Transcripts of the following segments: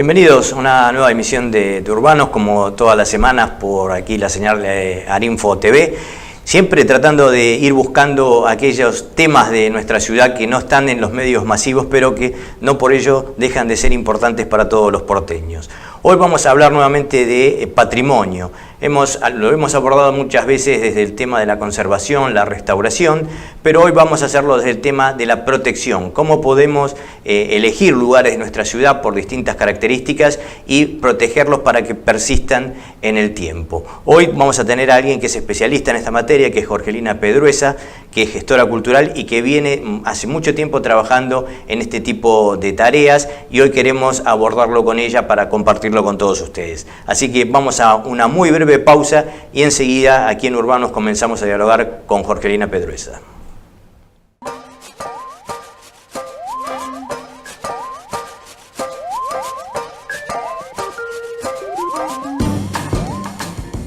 Bienvenidos a una nueva emisión de Urbanos, como todas las semanas por aquí la señal de Arinfo TV, siempre tratando de ir buscando aquellos temas de nuestra ciudad que no están en los medios masivos, pero que no por ello dejan de ser importantes para todos los porteños. Hoy vamos a hablar nuevamente de patrimonio. Lo hemos abordado muchas veces desde el tema de la conservación, la restauración, pero hoy vamos a hacerlo desde el tema de la protección. Cómo podemos elegir lugares de nuestra ciudad por distintas características y protegerlos para que persistan en el tiempo. Hoy vamos a tener a alguien que es especialista en esta materia, que es Jorgelina Pedruesa, que es gestora cultural y que viene hace mucho tiempo trabajando en este tipo de tareas, y hoy queremos abordarlo con ella para compartirlo con todos ustedes. Así que vamos a una muy breve pausa y enseguida aquí en Urbanos comenzamos a dialogar con Jorgelina Pedruesa.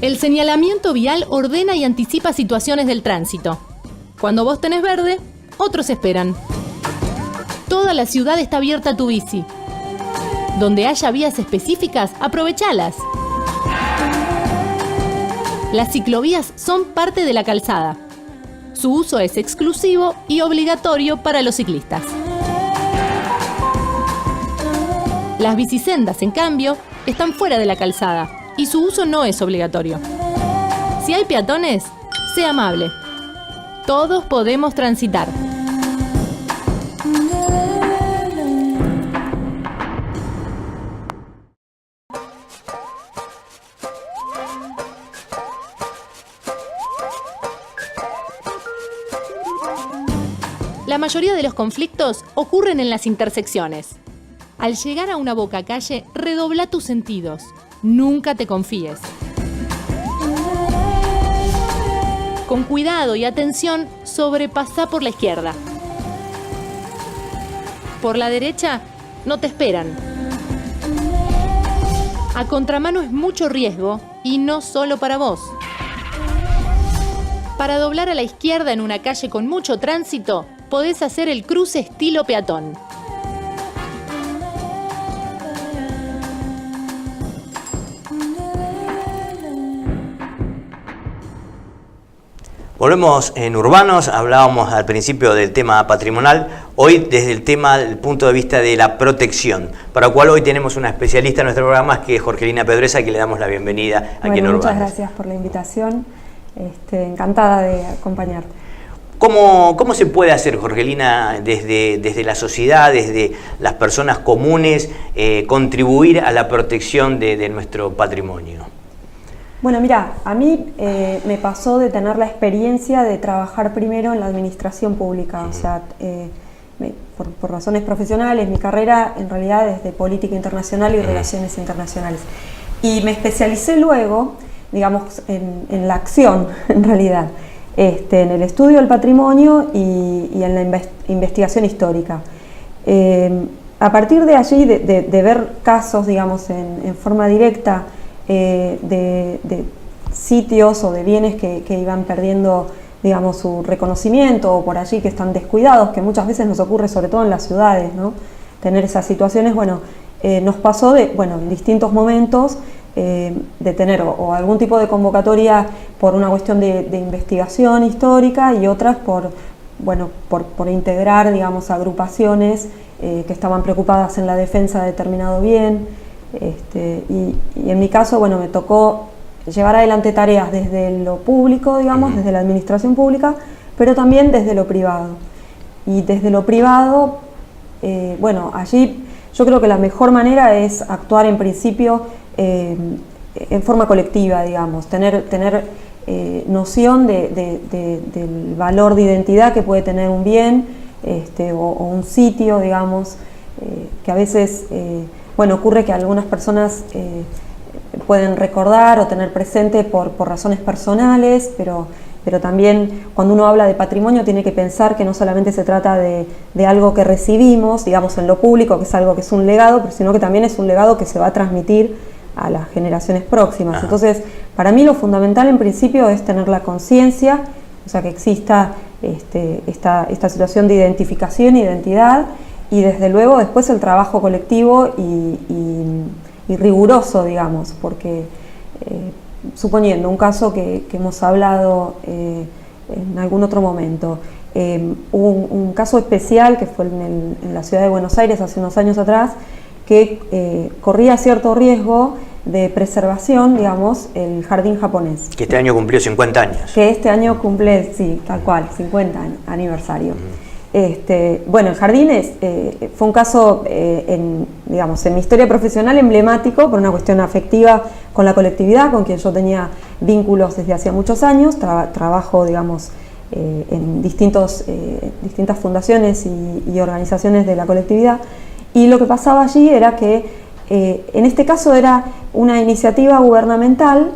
El señalamiento vial ordena y anticipa situaciones del tránsito. Cuando vos tenés verde, otros esperan. Toda la ciudad está abierta a tu bici. Donde haya vías específicas, aprovechalas. Las ciclovías son parte de la calzada. Su uso es exclusivo y obligatorio para los ciclistas. Las bicisendas, en cambio, están fuera de la calzada y su uso no es obligatorio. Si hay peatones, sea amable. Todos podemos transitar. La mayoría de los conflictos ocurren en las intersecciones. Al llegar a una bocacalle, redobla tus sentidos. Nunca te confíes. Con cuidado y atención, sobrepasá por la izquierda. Por la derecha, no te esperan. A contramano es mucho riesgo, y no solo para vos. Para doblar a la izquierda en una calle con mucho tránsito, podés hacer el cruce estilo peatón. Volvemos en Urbanos, hablábamos al principio del tema patrimonial, hoy desde el tema del punto de vista de la protección, para lo cual hoy tenemos una especialista en nuestro programa, que es Jorgelina Pedruesa, que le damos la bienvenida aquí en Urbanos. Muchas gracias por la invitación, encantada de acompañarte. ¿Cómo se puede hacer, Jorgelina, desde la sociedad, desde las personas comunes, contribuir a la protección de nuestro patrimonio? Bueno, mira, a mí me pasó de tener la experiencia de trabajar primero en la administración pública, o sea, por razones profesionales, mi carrera en realidad es de política internacional y relaciones internacionales. Y me especialicé luego, digamos, en la acción, en realidad, en el estudio del patrimonio y en la investigación histórica. A partir de allí, de ver casos, digamos, en forma directa, de sitios o de bienes que iban perdiendo, digamos, su reconocimiento, o por allí que están descuidados, que muchas veces nos ocurre sobre todo en las ciudades, ¿no? Tener esas situaciones, bueno, nos pasó en distintos momentos de tener o algún tipo de convocatoria por una cuestión de investigación histórica, y otras por integrar, digamos, agrupaciones que estaban preocupadas en la defensa de determinado bien. Y en mi caso, bueno, me tocó llevar adelante tareas desde lo público, digamos, desde la administración pública, pero también desde lo privado. Y desde lo privado, allí yo creo que la mejor manera es actuar en principio en forma colectiva, digamos, tener noción del valor de identidad que puede tener un bien o un sitio, digamos, que a veces ocurre que algunas personas pueden recordar o tener presente por razones personales, pero también cuando uno habla de patrimonio tiene que pensar que no solamente se trata de algo que recibimos, digamos, en lo público, que es algo que es un legado, sino que también es un legado que se va a transmitir a las generaciones próximas. Entonces, para mí lo fundamental en principio es tener la conciencia, o sea, que exista esta situación de identificación, identidad, y desde luego después el trabajo colectivo y riguroso, digamos, porque suponiendo un caso que hemos hablado en algún otro momento, un caso especial que fue en la ciudad de Buenos Aires hace unos años atrás, que corría cierto riesgo de preservación, digamos, el jardín japonés. Que este año cumplió 50 años. Que este año cumple, sí, tal cual, 50 aniversario. Bueno, el jardín fue un caso, digamos, en mi historia profesional emblemático por una cuestión afectiva con la colectividad, con quien yo tenía vínculos desde hacía muchos años, trabajo, digamos, en distintas fundaciones y organizaciones de la colectividad, y lo que pasaba allí era que en este caso era una iniciativa gubernamental,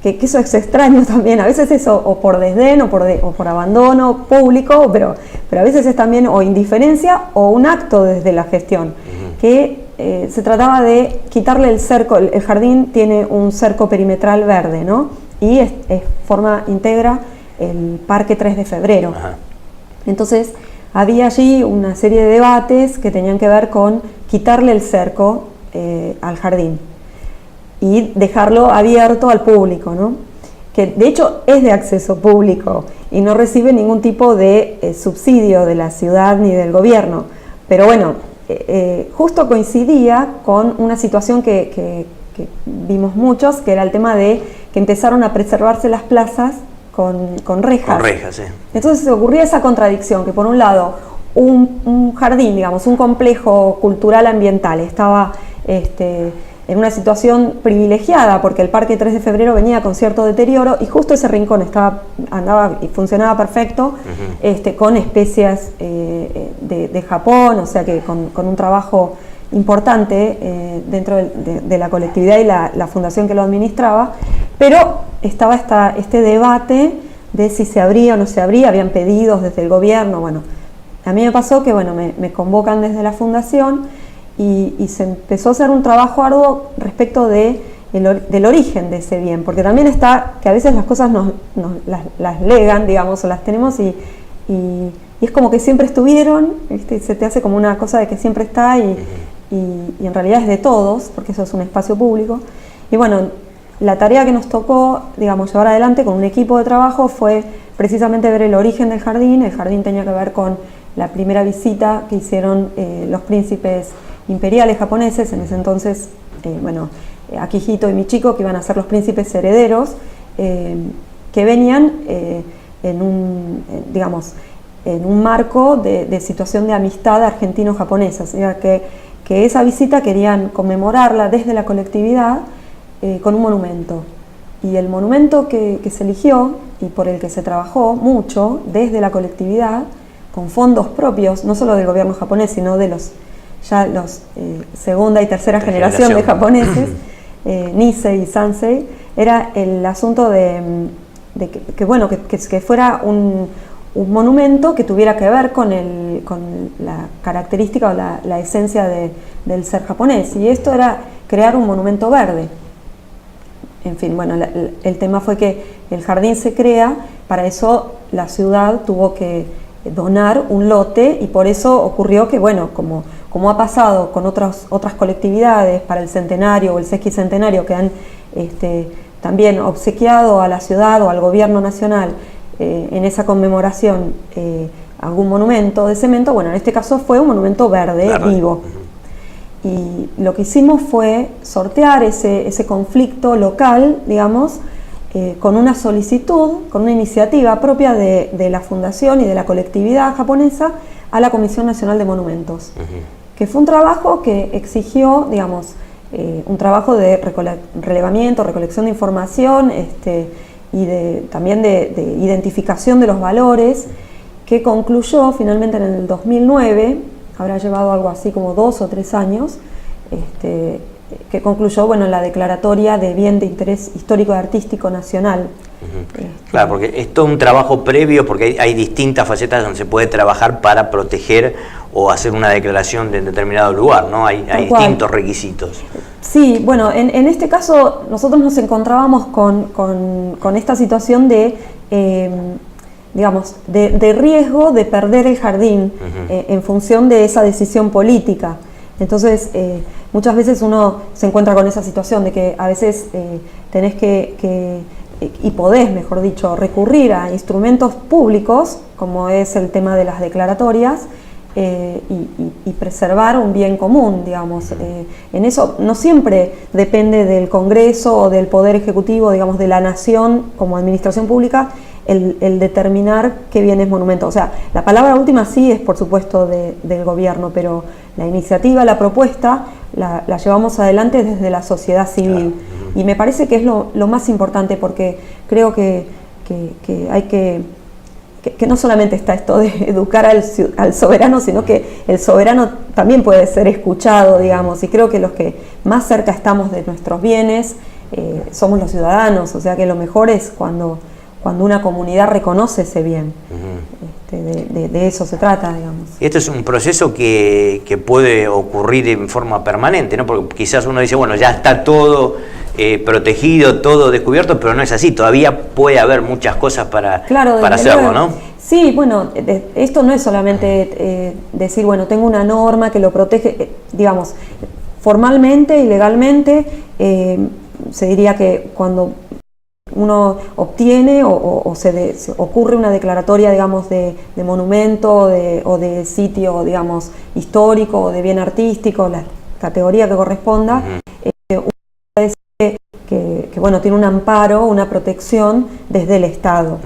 que eso es extraño también, a veces eso o por desdén o por abandono público, pero a veces es también o indiferencia o un acto desde la gestión, que se trataba de quitarle el cerco. El jardín tiene un cerco perimetral verde, ¿no? Y integra el Parque 3 de Febrero. Ajá. Entonces había allí una serie de debates que tenían que ver con quitarle el cerco al jardín y dejarlo abierto al público, ¿no? Que de hecho es de acceso público y no recibe ningún tipo de subsidio de la ciudad ni del gobierno, pero bueno, justo coincidía con una situación que vimos muchos, que era el tema de que empezaron a preservarse las plazas con rejas. Con rejas, sí. Entonces ocurría esa contradicción, que por un lado un jardín, digamos, un complejo cultural ambiental estaba en una situación privilegiada porque el Parque 3 de Febrero venía con cierto deterioro y justo ese rincón andaba y funcionaba perfecto, con especies de Japón, o sea que con un trabajo importante dentro de la colectividad y la fundación que lo administraba, pero estaba este debate de si se abría o no se abría, habían pedidos desde el gobierno. Bueno, a mí me pasó que me convocan desde la fundación y se empezó a hacer un trabajo arduo respecto del origen de ese bien, porque también está que a veces las cosas las legan, digamos, o las tenemos y es como que siempre estuvieron, ¿viste? Se te hace como una cosa de que siempre está y en realidad es de todos, porque eso es un espacio público. Y bueno, la tarea que nos tocó, digamos, llevar adelante con un equipo de trabajo fue precisamente ver el origen del jardín. El jardín tenía que ver con la primera visita que hicieron los príncipes imperiales japoneses, en ese entonces, Akihito y Michiko, que iban a ser los príncipes herederos, que venían en un marco de situación de amistad argentino-japonesa, o sea que esa visita querían conmemorarla desde la colectividad con un monumento. Y el monumento que se eligió y por el que se trabajó mucho desde la colectividad, con fondos propios, no solo del gobierno japonés, sino de los segunda y tercera generación de japoneses, Nisei y Sansei, era el asunto de que fuera un monumento que tuviera que ver con la característica o la esencia del ser japonés, y esto era crear un monumento verde. En fin, bueno, el tema fue que el jardín se crea, para eso la ciudad tuvo que donar un lote y por eso ocurrió que, bueno, como ha pasado con otras colectividades para el centenario o el sesquicentenario que han también obsequiado a la ciudad o al gobierno nacional en esa conmemoración algún monumento de cemento, bueno, en este caso fue un monumento verde. Vivo. Y lo que hicimos fue sortear ese conflicto local, digamos, con una solicitud, con una iniciativa propia de la fundación y de la colectividad japonesa a la Comisión Nacional de Monumentos, que fue un trabajo que exigió, digamos, un trabajo de relevamiento, recolección de información y también de identificación de los valores, que concluyó finalmente en el 2009, habrá llevado algo así como 2 o 3 años, que concluyó, bueno, la declaratoria de bien de interés histórico y artístico nacional. Claro, porque es todo un trabajo previo, porque hay distintas facetas donde se puede trabajar para proteger o hacer una declaración de determinado lugar, ¿no? Hay distintos requisitos. Sí, bueno, en este caso nosotros nos encontrábamos con esta situación de digamos, de riesgo de perder el jardín en función de esa decisión política. Entonces, muchas veces uno se encuentra con esa situación de que a veces tenés y podés, mejor dicho, recurrir a instrumentos públicos, como es el tema de las declaratorias, y preservar un bien común, digamos. En eso no siempre depende del Congreso o del Poder Ejecutivo, digamos, de la Nación como administración pública, el determinar qué bien es monumento. O sea, la palabra última sí es, por supuesto, del gobierno, pero la iniciativa, la propuesta, la llevamos adelante desde la sociedad civil. Claro. Y me parece que es lo más importante, porque creo que hay que no solamente está esto de educar al soberano, sino que el soberano también puede ser escuchado, digamos, y creo que los que más cerca estamos de nuestros bienes somos los ciudadanos, o sea que lo mejor es cuando una comunidad reconoce ese bien. De eso se trata, digamos. Y esto es un proceso que puede ocurrir en forma permanente, ¿no? Porque quizás uno dice, bueno, ya está todo protegido, todo descubierto, pero no es así, todavía puede haber muchas cosas para hacerlo, ¿no? Sí, bueno, esto no es solamente decir, bueno, tengo una norma que lo protege, digamos, formalmente y legalmente, se diría que cuando uno obtiene o se ocurre una declaratoria, digamos, de monumento o de sitio, digamos, histórico o de bien artístico, la categoría que corresponda, uno puede decir que bueno, tiene un amparo, una protección desde el Estado.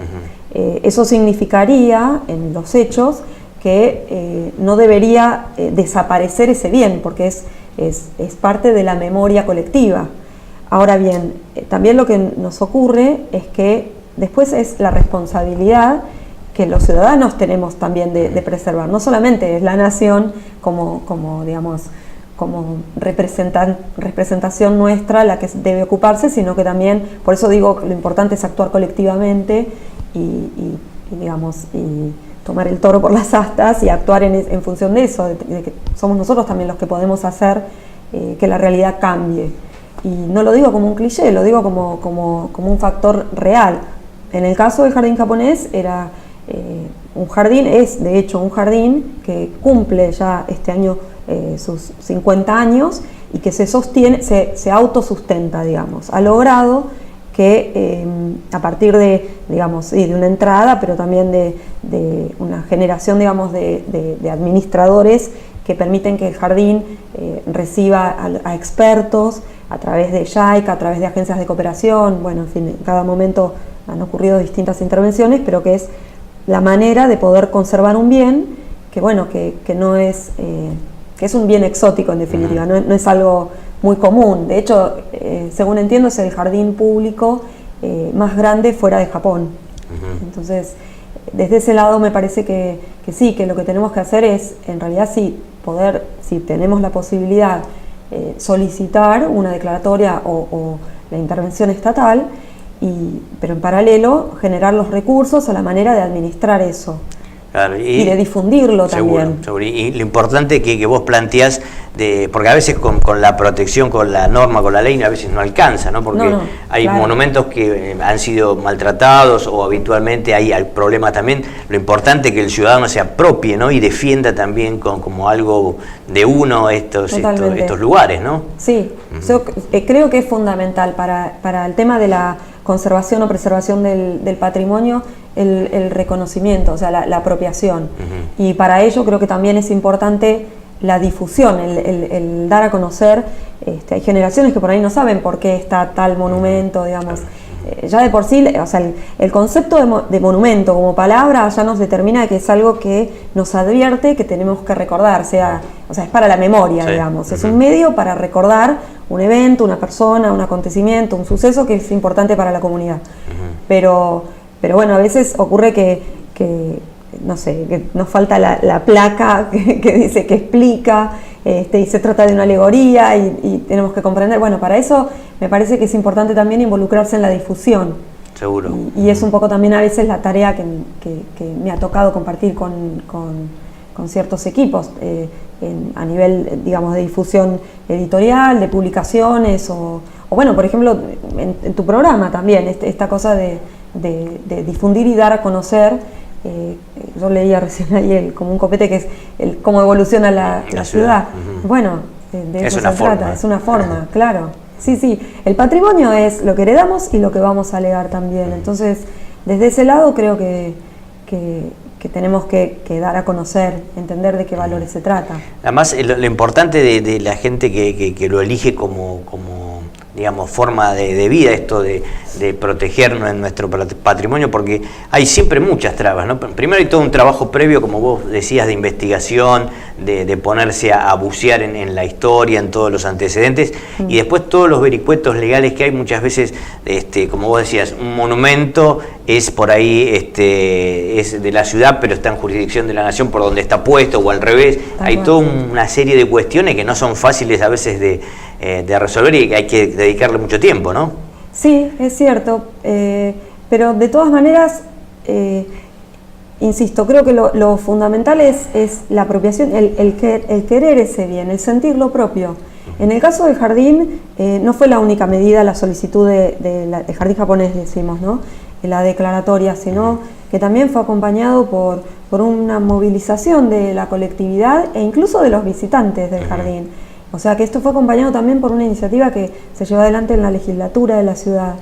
Eso significaría, en los hechos, que no debería desaparecer ese bien, porque es parte de la memoria colectiva. Ahora bien, también lo que nos ocurre es que después es la responsabilidad que los ciudadanos tenemos también de preservar. No solamente es la nación como digamos, como representación nuestra la que debe ocuparse, sino que también, por eso digo que lo importante es actuar colectivamente y tomar el toro por las astas y actuar en función de eso, de que somos nosotros también los que podemos hacer que la realidad cambie. Y no lo digo como un cliché, lo digo como un factor real. En el caso del jardín japonés era un jardín, es de hecho un jardín que cumple ya este año sus 50 años y que se sostiene, se autosustenta, digamos. Ha logrado que a partir de, digamos, de una entrada, pero también de una generación, digamos, de administradores que permiten que el jardín reciba a expertos a través de JICA, a través de agencias de cooperación, bueno, en fin, en cada momento han ocurrido distintas intervenciones, pero que es la manera de poder conservar un bien que, bueno, que no es, que es un bien exótico en definitiva, no es algo muy común. De hecho, según entiendo, es el jardín público más grande fuera de Japón. Entonces, desde ese lado me parece que sí, que lo que tenemos que hacer es, en realidad sí, poder, si tenemos la posibilidad, solicitar una declaratoria o la intervención estatal, pero en paralelo generar los recursos a la manera de administrar eso. Claro, y de difundirlo también. Seguro. Y lo importante que vos planteás, porque a veces con la protección, con la norma, con la ley, a veces no alcanza, ¿no? Porque hay monumentos que han sido maltratados o habitualmente hay problema también. Lo importante es que el ciudadano se apropie, ¿no? Y defienda también como algo de uno estos lugares, ¿no? Sí, yo creo que es fundamental para el tema de la conservación o preservación del patrimonio, el reconocimiento, o sea, la apropiación. Y para ello creo que también es importante la difusión, el dar a conocer. Hay generaciones que por ahí no saben por qué está tal monumento, digamos. Ya de por sí, o sea, el concepto de monumento como palabra ya nos determina que es algo que nos advierte que tenemos que recordar, o sea, es para la memoria, digamos. Es un medio para recordar un evento, una persona, un acontecimiento, un suceso que es importante para la comunidad. Pero bueno, a veces ocurre que no sé, que nos falta la placa que dice, que explica, y se trata de una alegoría y tenemos que comprender. Bueno, para eso me parece que es importante también involucrarse en la difusión. Seguro. Y es un poco también a veces la tarea que me ha tocado compartir con ciertos equipos a nivel, digamos, de difusión editorial, de publicaciones o bueno, por ejemplo, en tu programa también, esta cosa de de difundir y dar a conocer. Yo leía recién ahí como un copete que es cómo evoluciona la ciudad. Bueno, de eso se trata, es una forma, claro. Sí, el patrimonio es lo que heredamos y lo que vamos a legar también. Entonces, desde ese lado creo que tenemos que dar a conocer, entender de qué valores se trata. Además, lo importante de la gente que lo elige como digamos, forma de vida, esto de protegernos en nuestro patrimonio, porque hay siempre muchas trabas, ¿no? Primero hay todo un trabajo previo, como vos decías, de investigación, de ponerse a bucear en la historia, en todos los antecedentes, y después todos los vericuetos legales que hay. Muchas veces, como vos decías, un monumento es por ahí, es de la ciudad, pero está en jurisdicción de la nación por donde está puesto, o al revés. Hay toda una serie de cuestiones que no son fáciles a veces de resolver y que hay que dedicarle mucho tiempo, ¿no? Sí, es cierto, pero de todas maneras, insisto, creo que lo fundamental es la apropiación, el querer ese bien, el sentir lo propio. En el caso del jardín, no fue la única medida la solicitud del jardín japonés, decimos, ¿no? La declaratoria, sino que también fue acompañado por una movilización de la colectividad e incluso de los visitantes del jardín. O sea que esto fue acompañado también por una iniciativa que se llevó adelante en la legislatura de la ciudad.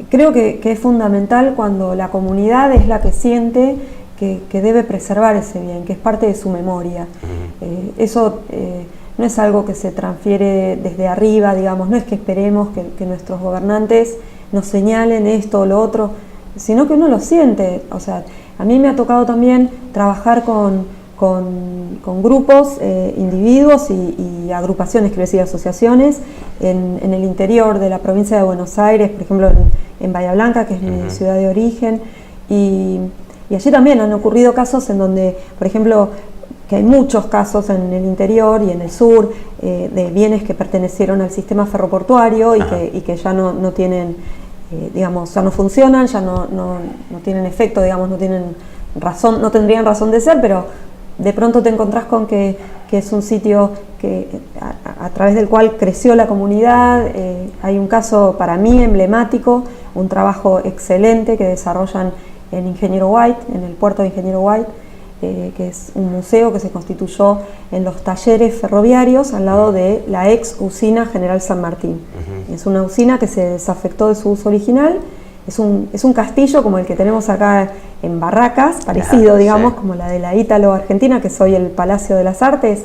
Creo que es fundamental cuando la comunidad es la que siente que debe preservar ese bien, que es parte de su memoria. Eso no es algo que se transfiere desde arriba, digamos, no es que esperemos que nuestros gobernantes nos señalen esto o lo otro, sino que uno lo siente. O sea, a mí me ha tocado también trabajar con grupos, individuos y agrupaciones, quiero decir, asociaciones en el interior de la provincia de Buenos Aires, por ejemplo en Bahía Blanca, que es mi ciudad de origen, y allí también han ocurrido casos en donde, por ejemplo, que hay muchos casos en el interior y en el sur de bienes que pertenecieron al sistema ferroportuario y que ya no tienen, digamos, ya no funcionan, ya no tienen efecto, digamos, no tienen razón, no tendrían razón de ser, pero de pronto te encontrás con que es un sitio a través del cual creció la comunidad. Hay un caso para mí emblemático, un trabajo excelente que desarrollan en Ingeniero White, en el puerto de Ingeniero White, que es un museo que se constituyó en los talleres ferroviarios al lado de la ex usina General San Martín. Es una usina que se desafectó de su uso original. Es un castillo como el que tenemos acá en Barracas, parecido, digamos, como la de la Ítalo-Argentina, que es hoy el Palacio de las Artes.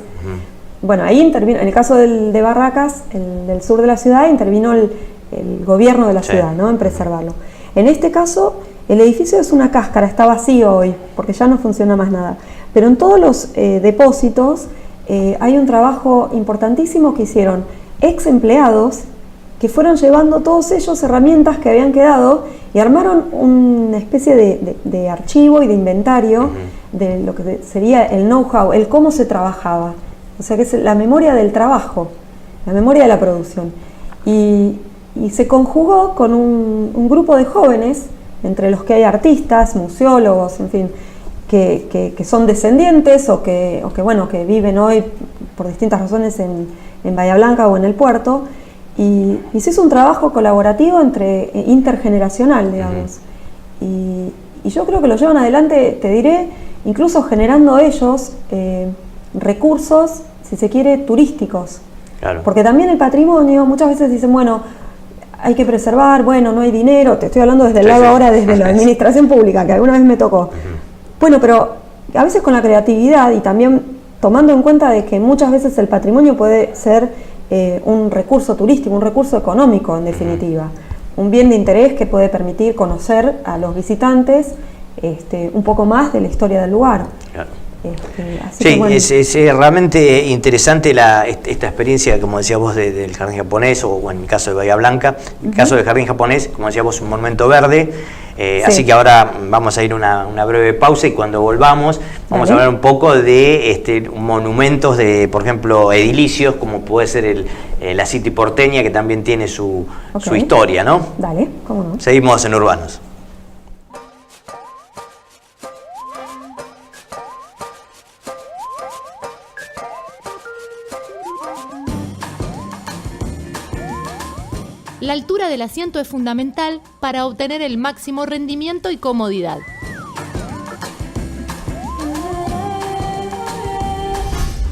Bueno, ahí intervino, en el caso de Barracas, del sur de la ciudad, intervino el gobierno de la ciudad, ¿no?, en preservarlo. En este caso, el edificio es una cáscara, está vacío hoy, porque ya no funciona más nada. Pero en todos los depósitos hay un trabajo importantísimo que hicieron ex empleados, que fueron llevando todos ellos herramientas que habían quedado y armaron una especie de archivo y de inventario de lo que sería el know-how, el cómo se trabajaba. O sea que es la memoria del trabajo, la memoria de la producción. Y se conjugó con un grupo de jóvenes, entre los que hay artistas, museólogos, en fin, que son descendientes o que viven hoy por distintas razones en Bahía Blanca o en el puerto. Y se hizo un trabajo colaborativo intergeneracional, digamos. Y yo creo que lo llevan adelante, te diré, incluso generando ellos recursos, si se quiere, turísticos. Claro. Porque también el patrimonio, muchas veces dicen, bueno, hay que preservar, bueno, no hay dinero, te estoy hablando desde el lado ahora, desde la administración pública, que alguna vez me tocó. Bueno, pero a veces con la creatividad y también tomando en cuenta de que muchas veces el patrimonio puede ser un recurso turístico, un recurso económico en definitiva, un bien de interés que puede permitir conocer a los visitantes un poco más de la historia del lugar. Claro. Sí, que, bueno, es realmente interesante esta experiencia, como decías vos, del jardín japonés, o en el caso de Bahía Blanca. En el caso del jardín japonés, como decías vos, un monumento verde. Sí. Así que ahora vamos a ir a una breve pausa y cuando volvamos vamos a hablar un poco de monumentos por ejemplo, edilicios, como puede ser la City porteña, que también tiene su historia, ¿no? Dale, cómo no. Seguimos en Urbanos. La altura del asiento es fundamental para obtener el máximo rendimiento y comodidad.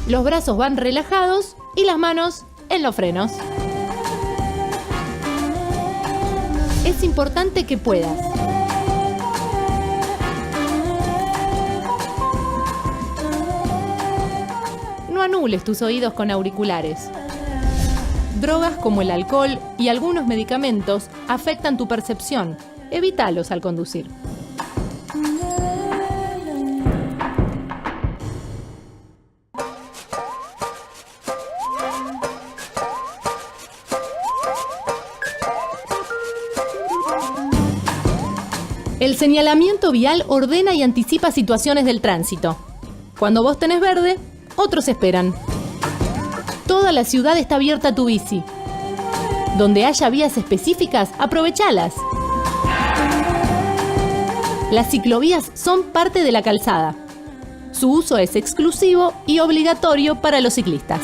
Los brazos van relajados y las manos en los frenos. Es importante que puedas no anules tus oídos con auriculares. Drogas como el alcohol y algunos medicamentos afectan tu percepción. Evítalos al conducir. El señalamiento vial ordena y anticipa situaciones del tránsito. Cuando vos tenés verde, otros esperan. Toda la ciudad está abierta a tu bici. Donde haya vías específicas, aprovechalas. Las ciclovías son parte de la calzada. Su uso es exclusivo y obligatorio para los ciclistas.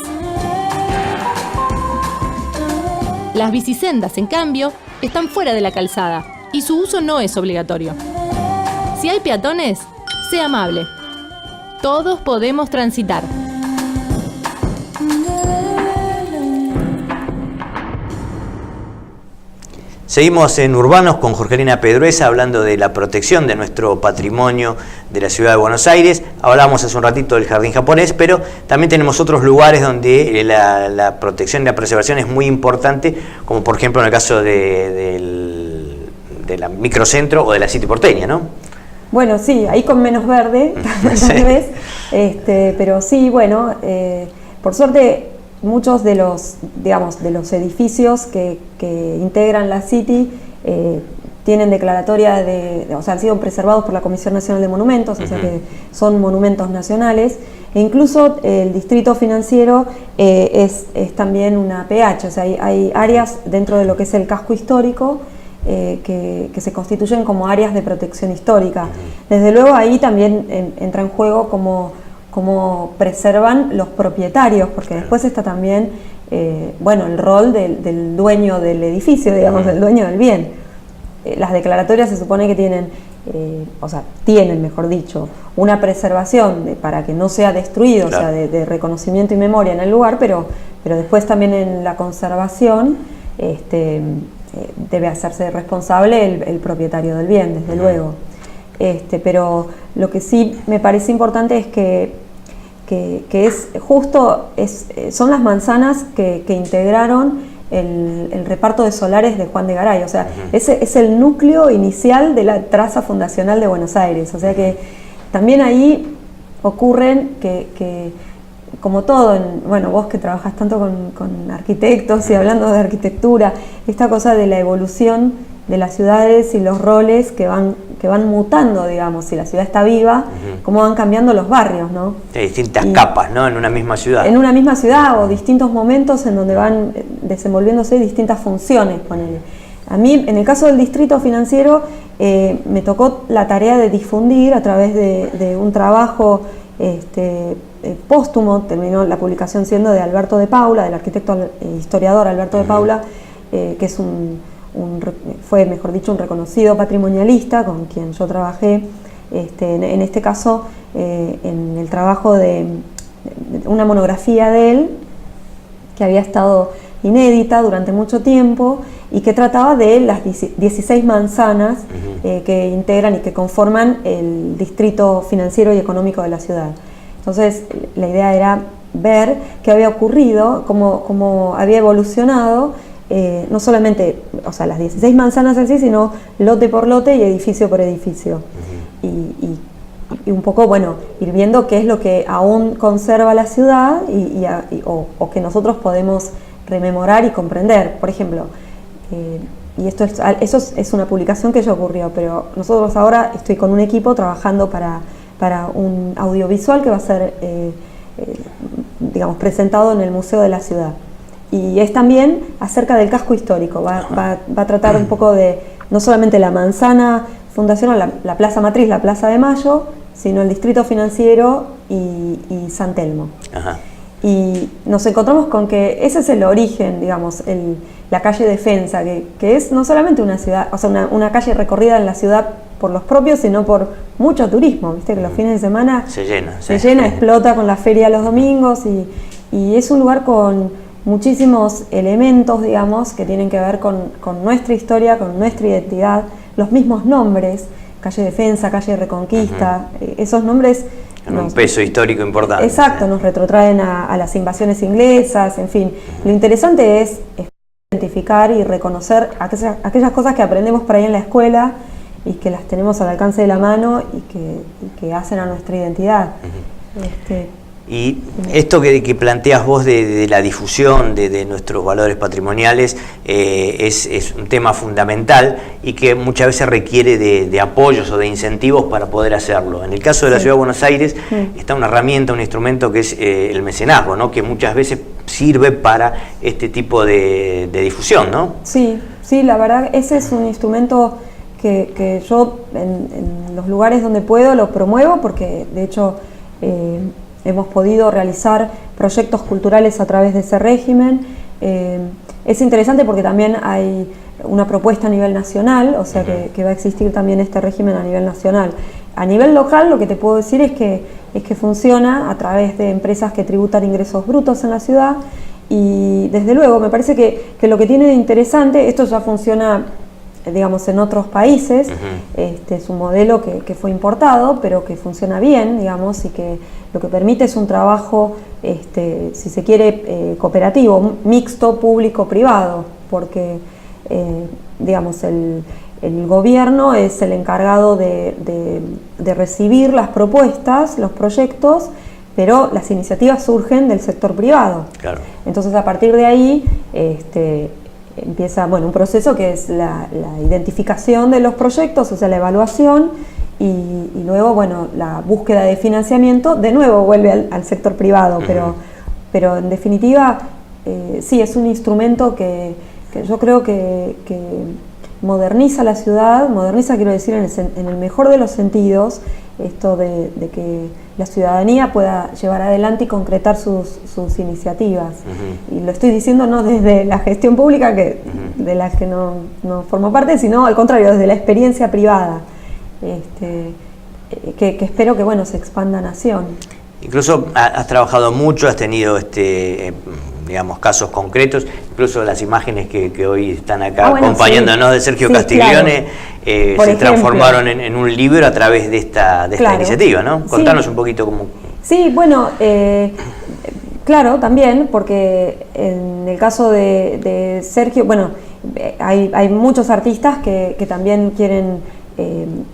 Las bicisendas, en cambio, están fuera de la calzada y su uso no es obligatorio. Si hay peatones, sea amable. Todos podemos transitar. Seguimos en Urbanos con Jorgelina Pedruesa hablando de la protección de nuestro patrimonio de la ciudad de Buenos Aires. Hablábamos hace un ratito del jardín japonés, pero también tenemos otros lugares donde la protección y la preservación es muy importante, como por ejemplo en el caso de la microcentro o de la City porteña, ¿no? Bueno, sí, ahí con menos verde, tal vez, pero sí, bueno, por suerte muchos de los, digamos, de los edificios que integran la City tienen declaratoria o sea, han sido preservados por la Comisión Nacional de Monumentos, o sea que son monumentos nacionales, e incluso el distrito financiero es también una PH, o sea, hay áreas dentro de lo que es el casco histórico que se constituyen como áreas de protección histórica. Desde luego ahí también entra en juego cómo preservan los propietarios, porque después está también bueno, el rol del dueño del edificio, digamos, del dueño del bien. Las declaratorias se supone que tienen, mejor dicho, una preservación para que no sea destruido, claro. O sea, de reconocimiento y memoria en el lugar, pero después también en la conservación debe hacerse responsable el propietario del bien, desde luego. Pero lo que sí me parece importante es que es justo, son las manzanas que integraron el reparto de solares de Juan de Garay, o sea, ese es el núcleo inicial de la traza fundacional de Buenos Aires, o sea que también ahí ocurren que como todo, bueno, vos que trabajas tanto con arquitectos y hablando de arquitectura, esta cosa de la evolución de las ciudades y los roles que van mutando, digamos, si la ciudad está viva, cómo van cambiando los barrios, ¿no? De distintas capas, ¿no? En una misma ciudad. En una misma ciudad o distintos momentos en donde van desenvolviéndose distintas funciones, ponele. A mí, en el caso del distrito financiero, me tocó la tarea de difundir a través de un trabajo póstumo, terminó la publicación siendo de Alberto de Paula, del arquitecto historiador Alberto de Paula, que es fue, mejor dicho, un reconocido patrimonialista con quien yo trabajé, en este caso, en el trabajo de una monografía de él, que había estado inédita durante mucho tiempo y que trataba de las 16 manzanas que integran y que conforman el distrito financiero y económico de la ciudad. Entonces, la idea era ver qué había ocurrido, cómo había evolucionado, no solamente, o sea, las 16 manzanas en sí, sino lote por lote y edificio por edificio. Y un poco, bueno, ir viendo qué es lo que aún conserva la ciudad o que nosotros podemos rememorar y comprender. Por ejemplo, y eso es una publicación que ya ocurrió, pero nosotros ahora estoy con un equipo trabajando para un audiovisual que va a ser, digamos, presentado en el Museo de la Ciudad. Y es también acerca del casco histórico, va a tratar un poco de, no solamente la manzana fundacional, la Plaza Matriz, la Plaza de Mayo, sino el distrito financiero y San Telmo. y nos encontramos con que ese es el origen, digamos, la calle Defensa, que es no solamente una ciudad, o sea, una calle recorrida en la ciudad por los propios, sino por mucho turismo, viste que los fines de semana se llena, explota con la feria los domingos, y es un lugar con muchísimos elementos, digamos, que tienen que ver con nuestra historia, con nuestra identidad, los mismos nombres, calle Defensa, calle Reconquista, esos nombres con un peso histórico importante. Exacto, nos retrotraen a las invasiones inglesas, en fin. Lo interesante es identificar y reconocer aquellas cosas que aprendemos por ahí en la escuela y que las tenemos al alcance de la mano y que hacen a nuestra identidad. Y esto que planteas vos de la difusión de nuestros valores patrimoniales es un tema fundamental y que muchas veces requiere de apoyos o de incentivos para poder hacerlo. En el caso de la Ciudad de Buenos Aires está una herramienta, un instrumento que es el mecenazgo, ¿no? Que muchas veces sirve para este tipo de difusión, ¿no? Sí, la verdad ese es un instrumento que yo en los lugares donde puedo lo promuevo, porque de hecho hemos podido realizar proyectos culturales a través de ese régimen. Es interesante porque también hay una propuesta a nivel nacional, o sea que va a existir también este régimen a nivel nacional. A nivel local lo que te puedo decir es que funciona a través de empresas que tributan ingresos brutos en la ciudad, y desde luego me parece que lo que tiene de interesante, esto ya funciona digamos en otros países, es un modelo que fue importado pero que funciona bien, digamos, y que lo que permite es un trabajo, si se quiere, cooperativo, mixto, público-privado, porque digamos el gobierno es el encargado de recibir las propuestas, los proyectos, pero las iniciativas surgen del sector privado. Claro. Entonces a partir de ahí empieza un proceso que es la identificación de los proyectos, o sea, la evaluación, y luego la búsqueda de financiamiento de nuevo vuelve al sector privado, pero en definitiva sí, es un instrumento que yo creo que moderniza la ciudad, quiero decir en el mejor de los sentidos, esto de que la ciudadanía pueda llevar adelante y concretar sus iniciativas. Y lo estoy diciendo no desde la gestión pública, de la que no formo parte, sino al contrario, desde la experiencia privada, que espero que se expanda a nación. Incluso has trabajado mucho, has tenido digamos, casos concretos, incluso las imágenes que hoy están acá acompañándonos de Sergio Castiglione, claro. Se transformaron en un libro a través de esta iniciativa, ¿no? Contanos un poquito cómo... Sí, claro, también, porque en el caso de Sergio, hay muchos artistas que también quieren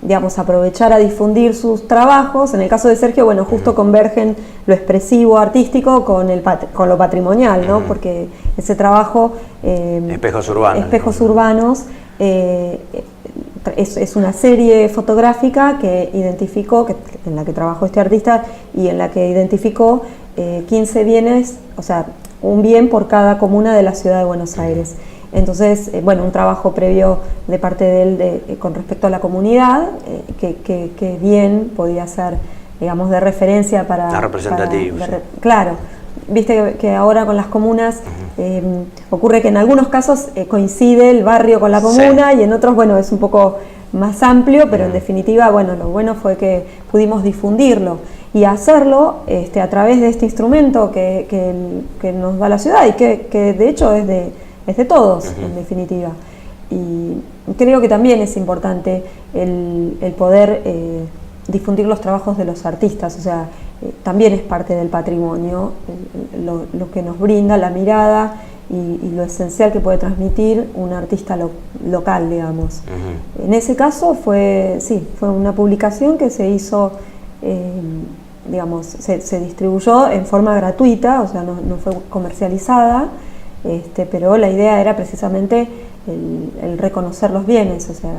digamos, aprovechar a difundir sus trabajos. En el caso de Sergio, justo convergen lo expresivo artístico con lo patrimonial, ¿no? Porque ese trabajo Espejos Urbanos es una serie fotográfica que identificó, en la que trabajó este artista y en la que identificó 15 bienes, o sea, un bien por cada comuna de la ciudad de Buenos Aires. Entonces, un trabajo previo de parte de él con respecto a la comunidad, que bien podía ser, digamos, de referencia para... representativo. Claro, viste que ahora con las comunas ocurre que en algunos casos coincide el barrio con la comuna, y en otros, es un poco más amplio, pero en definitiva, lo bueno fue que pudimos difundirlo y hacerlo a través de este instrumento que nos da la ciudad y que de hecho es de todos, en definitiva. Y creo que también es importante el poder difundir los trabajos de los artistas, o sea, también es parte del patrimonio, lo que nos brinda la mirada y lo esencial que puede transmitir un artista local, digamos. En ese caso fue una publicación que se hizo, digamos, se distribuyó en forma gratuita, o sea, no fue comercializada, pero la idea era precisamente el reconocer los bienes, o sea,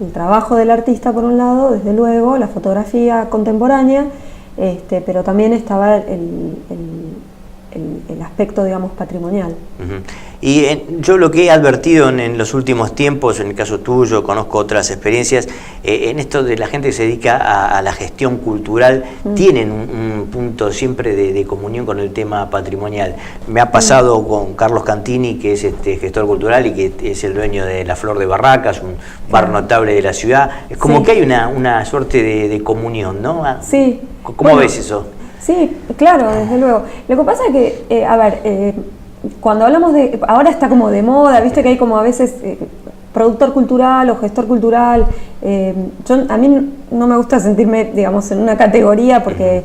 el trabajo del artista por un lado, desde luego, la fotografía contemporánea, pero también estaba el aspecto, digamos, patrimonial. Y yo lo que he advertido en los últimos tiempos, en el caso tuyo, conozco otras experiencias, en esto de la gente que se dedica a la gestión cultural, tienen un punto siempre de comunión con el tema patrimonial. Me ha pasado con Carlos Cantini, que es gestor cultural y que es el dueño de La Flor de Barracas, un bar notable de la ciudad. Es como que hay una suerte de comunión, ¿no? Sí. ¿Cómo ves eso? Sí, claro, desde luego. Lo que pasa es que, cuando hablamos de... Ahora está como de moda, viste que hay como a veces productor cultural o gestor cultural. A mí no me gusta sentirme, digamos, en una categoría porque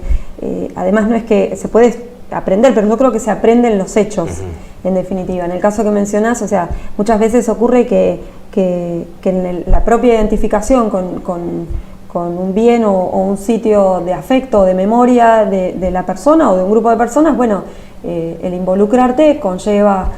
además no es que se puede aprender, pero yo creo que se aprende en los hechos, en definitiva. En el caso que mencionás, o sea, muchas veces ocurre que en la propia identificación con un bien o un sitio de afecto o de memoria de la persona o de un grupo de personas, bueno, el involucrarte conlleva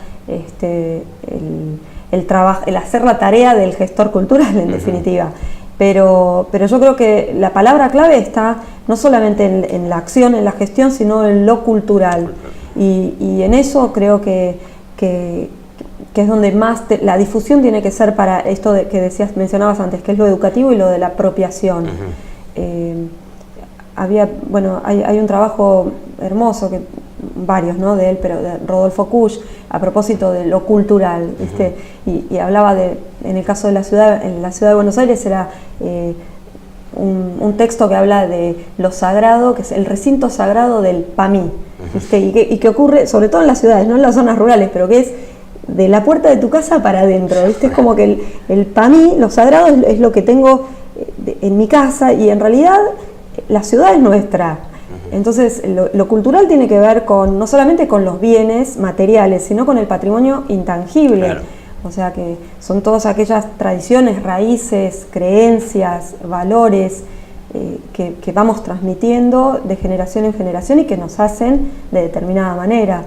el hacer la tarea del gestor cultural, en definitiva. Pero yo creo que la palabra clave está no solamente en la acción, en la gestión, sino en lo cultural. Y en eso creo que es donde más la difusión tiene que ser para esto que mencionabas antes, que es lo educativo y lo de la apropiación. Hay un trabajo hermoso, varios, ¿no?, de él, pero de Rodolfo Kusch, a propósito de lo cultural, ¿viste? Y hablaba en el caso de la ciudad, en la ciudad de Buenos Aires era un texto que habla de lo sagrado, que es el recinto sagrado del PAMI, ¿viste? Y que ocurre sobre todo en las ciudades, no en las zonas rurales, pero que es de la puerta de tu casa para adentro, ¿viste? Es como que el PAMI, lo sagrado, es lo que tengo en mi casa, y en realidad la ciudad es nuestra. Entonces lo cultural tiene que ver no solamente con los bienes materiales, sino con el patrimonio intangible. Claro. O sea que son todas aquellas tradiciones, raíces, creencias, valores que vamos transmitiendo de generación en generación y que nos hacen de determinada manera.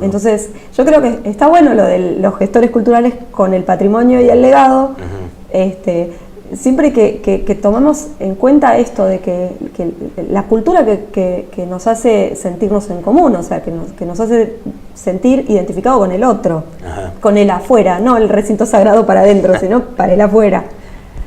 Entonces yo creo que está bueno lo de los gestores culturales con el patrimonio y el legado. Siempre que tomemos en cuenta esto de que la cultura que nos hace sentirnos en común, o sea, que nos hace sentir identificado con el otro, con el afuera, no el recinto sagrado para adentro, sino para el afuera.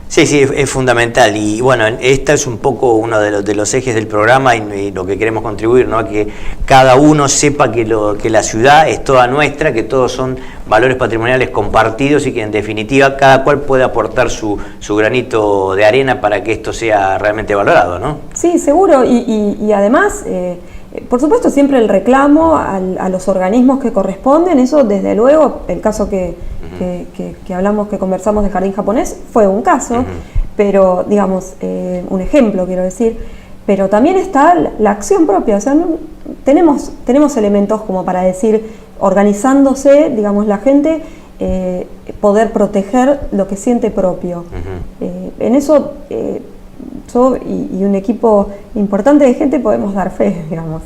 Sí, es fundamental, y bueno, esta es un poco uno de los ejes del programa y lo que queremos contribuir, ¿no? A que cada uno sepa que la ciudad es toda nuestra, que todos son valores patrimoniales compartidos y que en definitiva cada cual puede aportar su granito de arena para que esto sea realmente valorado, ¿no? Sí, seguro, y además, por supuesto, siempre el reclamo a los organismos que corresponden, eso desde luego, el caso que hablamos, que conversamos del jardín japonés, fue un caso, pero digamos, un ejemplo quiero decir, pero también está la acción propia, o sea, tenemos elementos como para decir, organizándose, digamos, la gente, poder proteger lo que siente propio. En eso yo y un equipo importante de gente podemos dar fe, digamos.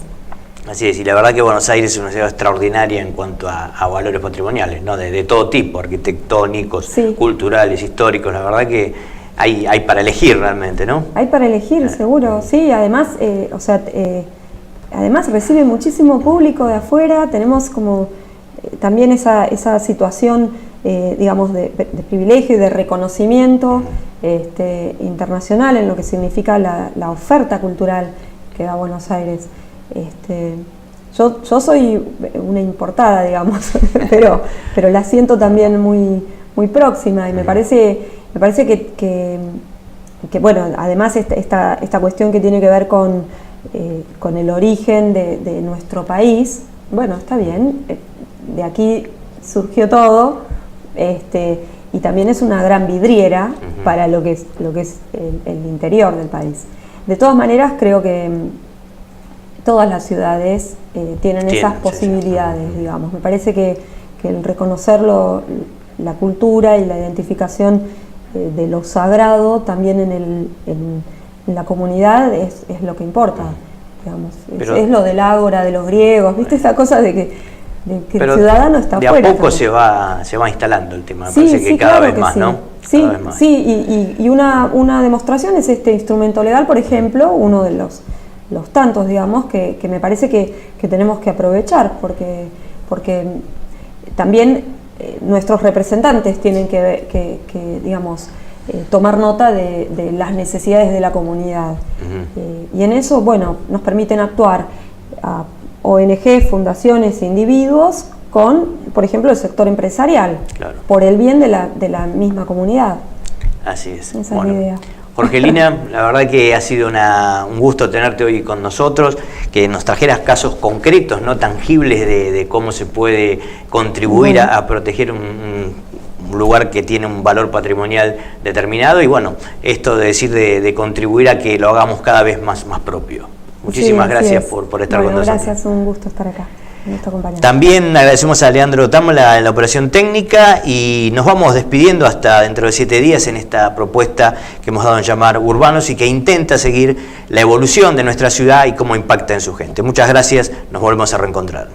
Así es, y la verdad que Buenos Aires es una ciudad extraordinaria en cuanto a valores patrimoniales, ¿no? De todo tipo, arquitectónicos, culturales, históricos, la verdad que hay para elegir realmente, ¿no? Hay para elegir, seguro, sí, además, además recibe muchísimo público de afuera, tenemos como también esa situación, digamos, de privilegio y de reconocimiento internacional en lo que significa la oferta cultural que da Buenos Aires. Yo soy una importada, digamos, pero la siento también muy próxima, y me parece que bueno, además esta cuestión que tiene que ver con el origen de nuestro país, bueno, está bien, de aquí surgió todo, y también es una gran vidriera para lo que es el interior del país. De todas maneras, creo que todas las ciudades tienen esas posibilidades, digamos. Me parece que el reconocer la cultura y la identificación de lo sagrado también en la comunidad es lo que importa, digamos. Es lo del ágora de los griegos, ¿viste? Esa cosa de que el ciudadano está afuera. De a poco se va instalando el tema, me parece que cada vez más, ¿no? Sí, y una demostración es este instrumento legal, por ejemplo, uno de los tantos, digamos, que me parece que tenemos que aprovechar, porque también nuestros representantes tienen que digamos, tomar nota de las necesidades de la comunidad. Y en eso, bueno, nos permiten actuar a ONG, fundaciones e individuos con, por ejemplo, el sector empresarial, claro, por el bien de la misma comunidad. Así es. Esa es la idea. Jorgelina, la verdad que ha sido un gusto tenerte hoy con nosotros, que nos trajeras casos concretos, no tangibles, de cómo se puede contribuir a proteger un lugar que tiene un valor patrimonial determinado, y bueno, esto de decir de contribuir a que lo hagamos cada vez más propio. Muchísimas gracias por estar con nosotros. Gracias, un gusto estar acá. También agradecemos a Leandro Támola en la operación técnica, y nos vamos despidiendo hasta dentro de 7 días en esta propuesta que hemos dado en llamar Urbanos, y que intenta seguir la evolución de nuestra ciudad y cómo impacta en su gente. Muchas gracias, nos volvemos a reencontrar.